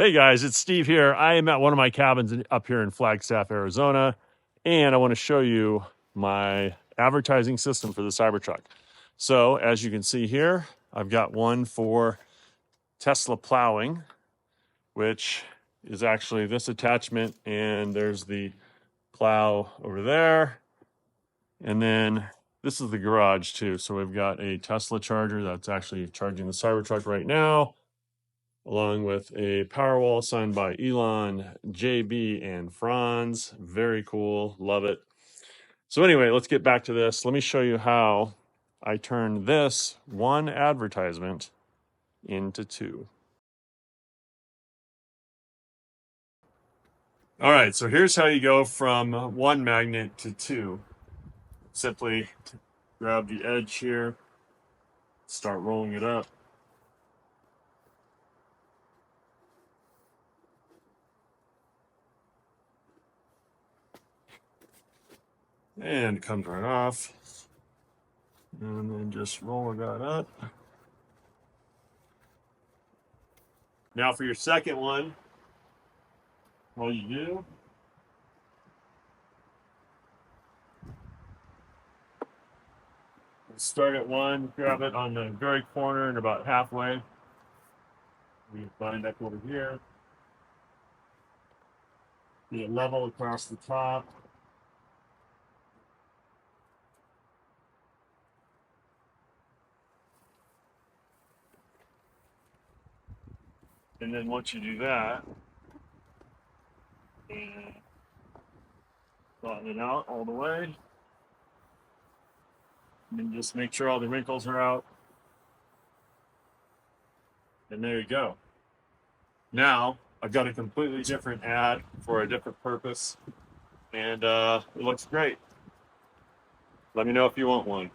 Hey guys, it's Steve here. I am at one of my cabins up here in Flagstaff, Arizona, and I want to show you my advertising system for the Cybertruck. So as you can see here, I've got one for Tesla plowing, which is actually this attachment, and there's the plow over there. And then this is the garage too. So we've got a Tesla charger that's actually charging the Cybertruck right now, along with a Powerwall signed by Elon, JB, and Franz. Very cool. Love it. So anyway, let's get back to this. Let me show you how I turn this one advertisement into two. All right, so here's how you go from one magnet to two. Simply grab the edge here, start rolling it up. And it comes right off. And then just roll that up. Now for your second one, all you do is start at one, grab it on the very corner and about halfway. We bind up over here. Be level across the top. And then once you do that, and flatten it out all the way. And just make sure all the wrinkles are out. And there you go. Now, I've got a completely different ad for a different purpose. And it looks great. Let me know if you want one.